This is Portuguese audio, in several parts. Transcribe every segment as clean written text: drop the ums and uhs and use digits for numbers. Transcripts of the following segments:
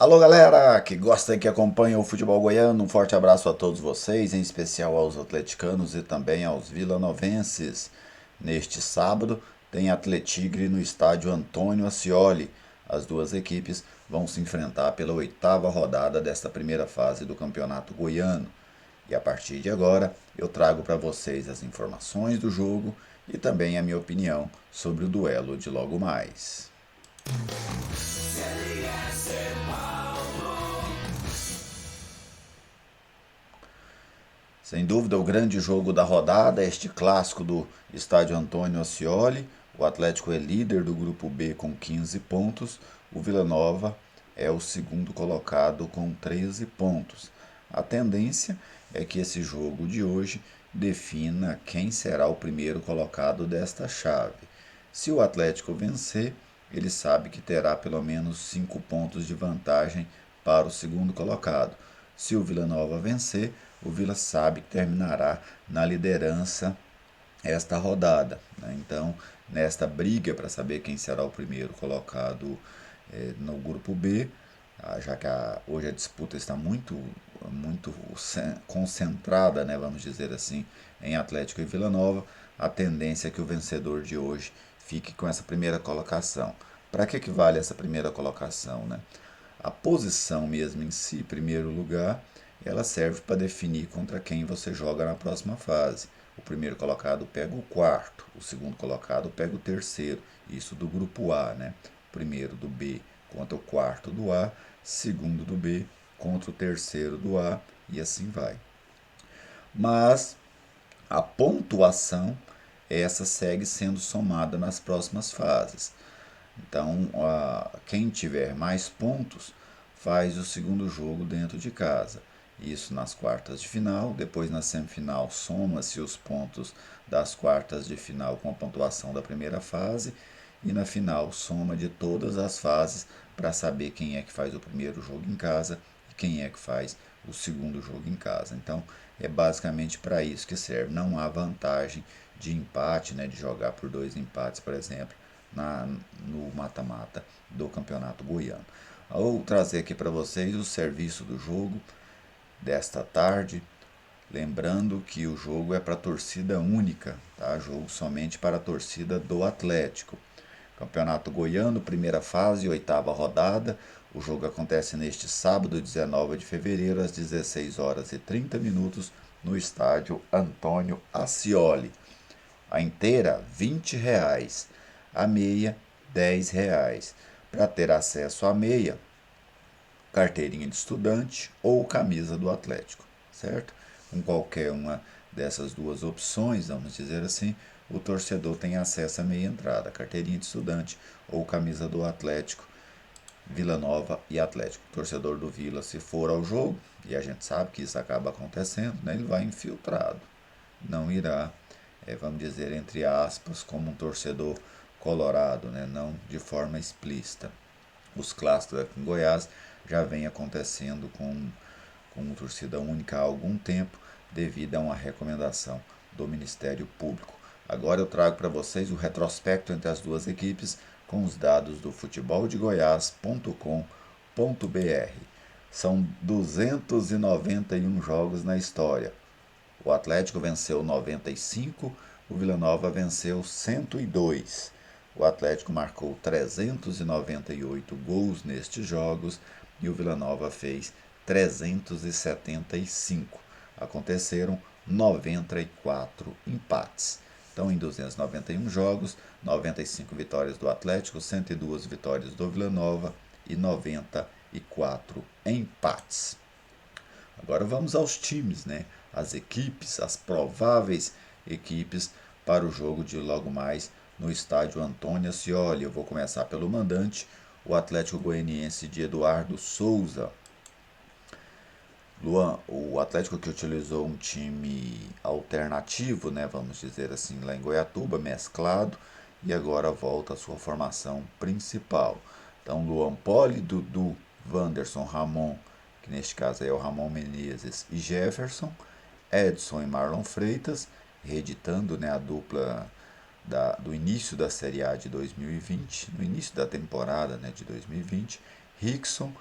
Alô galera que gosta e que acompanha o futebol goiano, um forte abraço a todos vocês, em especial aos atleticanos e também aos vilanovenses. Neste sábado tem Atletigre no estádio Antônio Ascioli. As duas equipes vão se enfrentar pela oitava rodada desta primeira fase do Campeonato Goiano. E a partir de agora eu trago para vocês as informações do jogo e também a minha opinião sobre o duelo de logo mais. Sem dúvida, o grande jogo da rodada é este clássico do estádio Antônio Ascioli. O Atlético é líder do grupo B com 15 pontos. O Vila Nova é o segundo colocado com 13 pontos. A tendência é que esse jogo de hoje defina quem será o primeiro colocado desta chave. Se o Atlético vencer, ele sabe que terá pelo menos 5 pontos de vantagem para o segundo colocado. Se o Vila Nova vencer, o Vila sabe que terminará na liderança esta rodada. Né? Então, nesta briga para saber quem será o primeiro colocado no grupo B, já que hoje a disputa está muito concentrada, né, vamos dizer assim, em Atlético e Vila Nova, a tendência é que o vencedor de hoje fique com essa primeira colocação. Para que vale essa primeira colocação? Né? A posição mesmo em si, primeiro lugar, ela serve para definir contra quem você joga na próxima fase. O primeiro colocado pega o quarto, o segundo colocado pega o terceiro, isso do grupo A, né? Primeiro do B contra o quarto do A, segundo do B contra o terceiro do A e assim vai. Mas a pontuação, essa segue sendo somada nas próximas fases. Então, quem tiver mais pontos faz o segundo jogo dentro de casa. Isso nas quartas de final. Depois, na semifinal, soma-se os pontos das quartas de final com a pontuação da primeira fase. E na final, soma de todas as fases para saber quem é que faz o primeiro jogo em casa e quem é que faz o segundo jogo em casa. Então, é basicamente para isso que serve. Não há vantagem de empate, né, de jogar por dois empates, por exemplo, no mata-mata do Campeonato Goiano. Vou trazer aqui para vocês o serviço do jogo desta tarde. Lembrando que o jogo é para torcida única, tá? Jogo somente para a torcida do Atlético. Campeonato Goiano, primeira fase, oitava rodada. O jogo acontece neste sábado, 19 de fevereiro, às 16 horas e 30 minutos, no estádio Antônio Ascioli. A inteira, R$ 20. A meia, R$ 10. Para ter acesso à meia, carteirinha de estudante ou camisa do Atlético, certo? Com qualquer uma dessas duas opções, vamos dizer assim, o torcedor tem acesso à meia entrada, carteirinha de estudante ou camisa do Atlético, Vila Nova e Atlético. O torcedor do Vila, se for ao jogo, e a gente sabe que isso acaba acontecendo, né, ele vai infiltrado, não irá, vamos dizer, entre aspas, como um torcedor colorado, né, não de forma explícita. Os clássicos aqui em Goiás já vem acontecendo com torcida única há algum tempo, devido a uma recomendação do Ministério Público. Agora eu trago para vocês o retrospecto entre as duas equipes com os dados do futeboldegoias.com.br. São 291 jogos na história. O Atlético venceu 95, o Vila Nova venceu 102. O Atlético marcou 398 gols nestes jogos e o Vila Nova fez 375. Aconteceram 94 empates. Então, em 291 jogos, 95 vitórias do Atlético, 102 vitórias do Vila Nova e 94 empates. Agora vamos aos times, né? As equipes, as prováveis equipes para o jogo de logo mais no estádio Antônio Ascioli. Eu vou começar pelo mandante, o Atlético Goianiense de Eduardo Souza. Luan, o Atlético que utilizou um time alternativo, né, vamos dizer assim, lá em Goiatuba, mesclado, e agora volta à sua formação principal. Então, Luan Poli, Dudu, Wanderson, Ramon, que neste caso é o Ramon Menezes e Jefferson, Edson e Marlon Freitas, reeditando, né, a dupla do início da Série A de 2020, no início da temporada, né, de 2020, Rickson,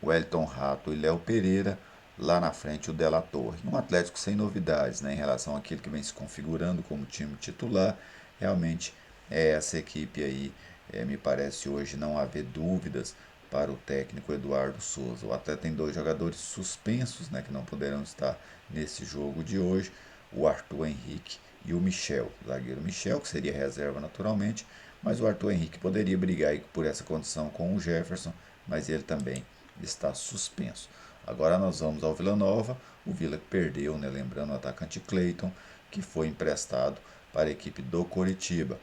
o Elton Rato e Léo Pereira, lá na frente o Della Torre. Um Atlético sem novidades, né, em relação àquilo que vem se configurando como time titular. Realmente essa equipe aí, me parece hoje não haver dúvidas para o técnico Eduardo Souza. O Atlético tem dois jogadores suspensos, né, que não poderão estar nesse jogo de hoje, o Arthur Henrique e o Michel, o zagueiro Michel, que seria reserva naturalmente, mas o Arthur Henrique poderia brigar por essa condição com o Jefferson, mas ele também está suspenso. Agora nós vamos ao Vila Nova, o Vila que perdeu, né, lembrando o atacante Cleiton, que foi emprestado para a equipe do Coritiba.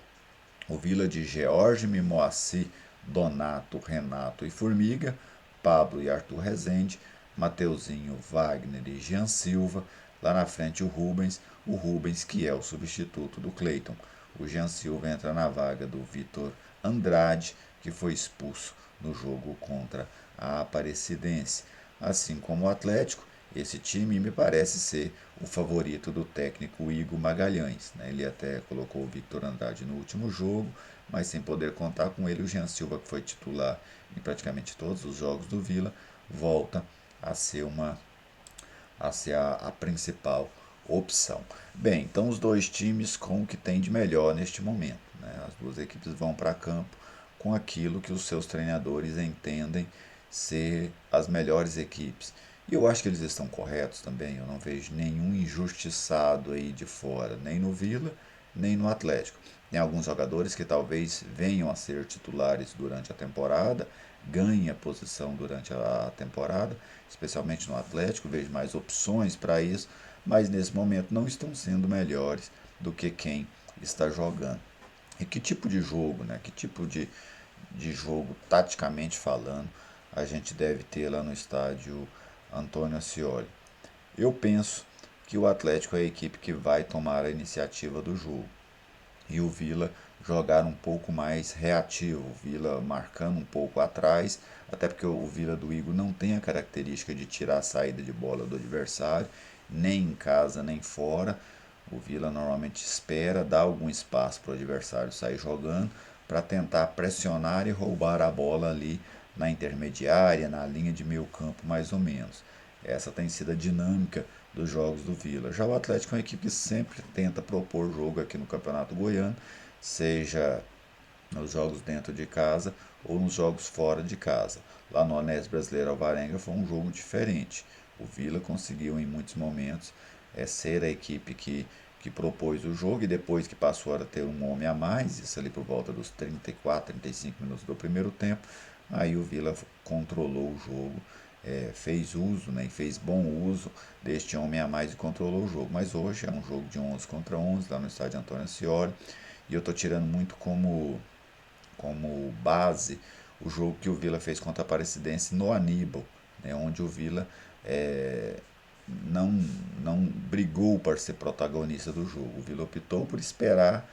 O Vila de George Mimoassi, Donato, Renato e Formiga, Pablo e Arthur Rezende, Mateuzinho, Wagner e Jean Silva, lá na frente o Rubens que é o substituto do Cleiton. O Jean Silva entra na vaga do Vitor Andrade, que foi expulso no jogo contra a Aparecidense. Assim como o Atlético, esse time me parece ser o favorito do técnico Igor Magalhães, né? Ele até colocou o Victor Andrade no último jogo, mas sem poder contar com ele, o Jean Silva, que foi titular em praticamente todos os jogos do Vila, volta a ser a principal opção. Bem, então os dois times com o que tem de melhor neste momento, né? As duas equipes vão para campo com aquilo que os seus treinadores entendem ser as melhores equipes. E eu acho que eles estão corretos também. Eu não vejo nenhum injustiçado aí de fora, nem no Vila, nem no Atlético. Tem alguns jogadores que talvez venham a ser titulares durante a temporada, ganhem a posição durante a temporada, especialmente no Atlético, vejo mais opções para isso, mas nesse momento não estão sendo melhores do que quem está jogando. E que tipo de jogo, né? Que tipo de jogo, taticamente falando, a gente deve ter lá no estádio Antônio Ascioli? Eu penso que o Atlético é a equipe que vai tomar a iniciativa do jogo e o Vila jogar um pouco mais reativo, o Vila marcando um pouco atrás, até porque o Vila do Igor não tem a característica de tirar a saída de bola do adversário, nem em casa nem fora. O Vila normalmente espera, dá algum espaço para o adversário sair jogando para tentar pressionar e roubar a bola ali na intermediária, na linha de meio campo mais ou menos. Essa tem sido a dinâmica dos jogos do Vila. Já o Atlético é uma equipe que sempre tenta propor jogo aqui no Campeonato Goiano, seja nos jogos dentro de casa ou nos jogos fora de casa. Lá no Honesto Brasileiro Alvarenga foi um jogo diferente. O Vila conseguiu em muitos momentos ser a equipe que propôs o jogo e depois que passou a ter um homem a mais, isso ali por volta dos 34, 35 minutos do primeiro tempo, aí o Vila controlou o jogo, fez uso, né, e fez bom uso deste homem a mais e controlou o jogo. Mas hoje é um jogo de 11 contra 11 lá no estádio Antônio Ascioli e eu estou tirando muito como base o jogo que o Vila fez contra a Aparecidense no Aníbal, né, onde o Vila não, não brigou para ser protagonista do jogo. O Vila optou por esperar,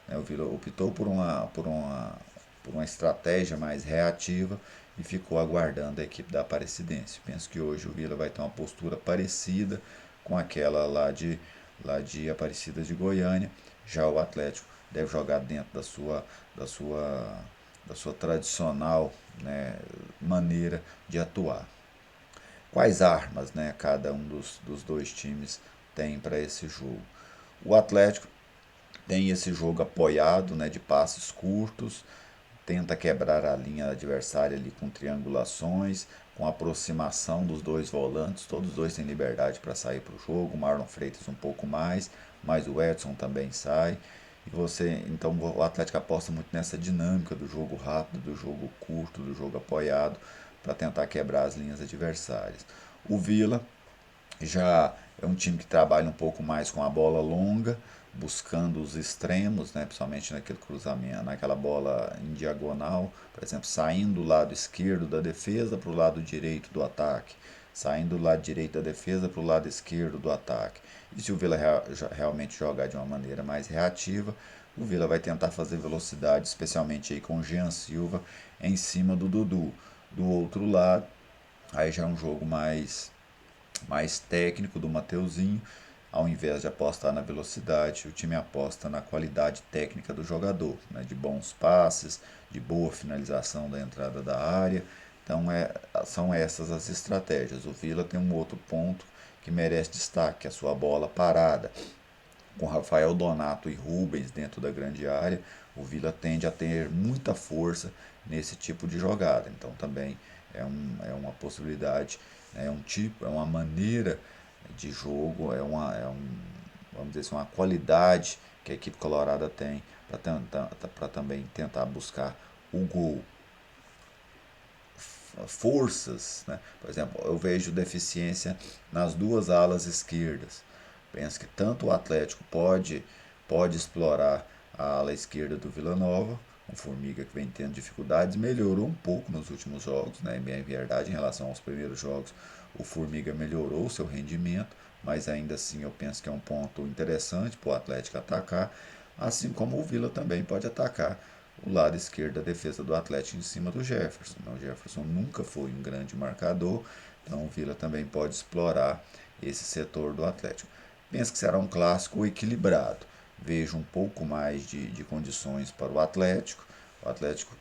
né, o Vila optou por uma estratégia mais reativa e ficou aguardando a equipe da Aparecidense. Penso que hoje o Vila vai ter uma postura parecida com aquela lá de Aparecida de Goiânia. Já o Atlético deve jogar dentro da sua tradicional, né, maneira de atuar. Quais armas, né, cada um dos dois times tem para esse jogo? O Atlético tem esse jogo apoiado, né, de passes curtos, tenta quebrar a linha adversária ali com triangulações, com aproximação dos dois volantes, todos os dois têm liberdade para sair para o jogo, o Marlon Freitas um pouco mais, mas o Edson também sai. E então o Atlético aposta muito nessa dinâmica do jogo rápido, do jogo curto, do jogo apoiado, para tentar quebrar as linhas adversárias. O Vila já é um time que trabalha um pouco mais com a bola longa, buscando os extremos, né, principalmente naquele cruzamento, naquela bola em diagonal, por exemplo, saindo do lado esquerdo da defesa para o lado direito do ataque, saindo do lado direito da defesa para o lado esquerdo do ataque. E se o Vila realmente jogar de uma maneira mais reativa, o Vila vai tentar fazer velocidade, especialmente aí com o Jean Silva em cima do Dudu. Do outro lado, aí já é um jogo mais técnico do Mateuzinho. Ao invés de apostar na velocidade, o time aposta na qualidade técnica do jogador, né, de bons passes, de boa finalização da entrada da área. Então são essas as estratégias. O Vila tem um outro ponto que merece destaque, a sua bola parada. Com Rafael Donato e Rubens dentro da grande área, o Vila tende a ter muita força nesse tipo de jogada. Então também é uma possibilidade, é um tipo, é uma maneira de jogo, vamos dizer assim, uma qualidade que a equipe colorada tem para também tentar buscar o gol. Forças, né? Por exemplo, eu vejo deficiência nas duas alas esquerdas. Penso que tanto o Atlético pode explorar a ala esquerda do Vila Nova, o Formiga que vem tendo dificuldades, melhorou um pouco nos últimos jogos, né? Bem verdade, em relação aos primeiros jogos, o Formiga melhorou o seu rendimento, mas ainda assim eu penso que é um ponto interessante para o Atlético atacar, assim como o Vila também pode atacar o lado esquerdo da defesa do Atlético em cima do Jefferson. O Jefferson nunca foi um grande marcador, então o Vila também pode explorar esse setor do Atlético. Penso que será um clássico equilibrado. Vejo um pouco mais de condições para o Atlético. O Atlético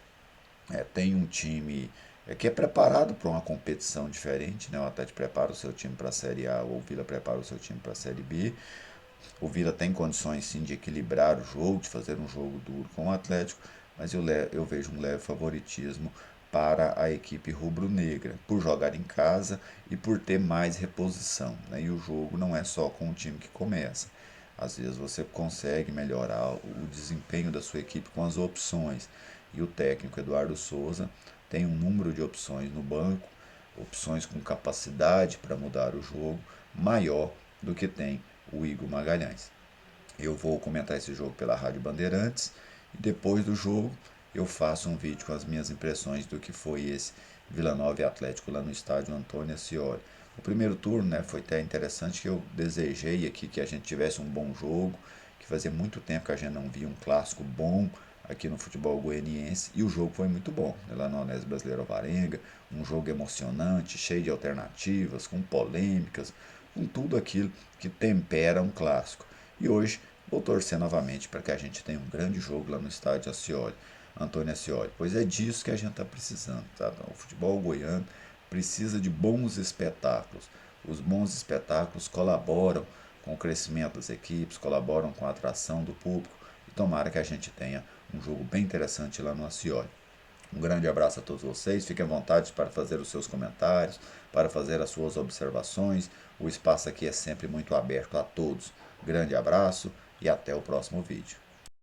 tem um time que é preparado para uma competição diferente, né? O Atlético prepara o seu time para a Série A, ou o Vila prepara o seu time para a Série B. O Vila tem condições sim de equilibrar o jogo, de fazer um jogo duro com o Atlético, mas eu vejo um leve favoritismo para a equipe rubro-negra, por jogar em casa e por ter mais reposição. Né? E o jogo não é só com o time que começa. Às vezes você consegue melhorar o desempenho da sua equipe com as opções. E o técnico Eduardo Souza tem um número de opções no banco, opções com capacidade para mudar o jogo maior do que tem o Igor Magalhães. Eu vou comentar esse jogo pela Rádio Bandeirantes e depois do jogo eu faço um vídeo com as minhas impressões do que foi esse Vila Nova e Atlético lá no estádio Antônio Ascioli. O primeiro turno, né, foi até interessante, que eu desejei aqui que a gente tivesse um bom jogo, que fazia muito tempo que a gente não via um clássico bom aqui no futebol goianiense, e o jogo foi muito bom, né, lá no Onésio Brasileiro Alvarenga, um jogo emocionante, cheio de alternativas, com polêmicas, com tudo aquilo que tempera um clássico. E hoje vou torcer novamente para que a gente tenha um grande jogo lá no estádio Ascioli, Antônio Ascioli, pois é disso que a gente está precisando. Tá? O futebol goiano precisa de bons espetáculos. Os bons espetáculos colaboram com o crescimento das equipes, colaboram com a atração do público e tomara que a gente tenha um jogo bem interessante lá no Ascioli. Um grande abraço a todos vocês. Fiquem à vontade para fazer os seus comentários, para fazer as suas observações. O espaço aqui é sempre muito aberto a todos. Grande abraço e até o próximo vídeo.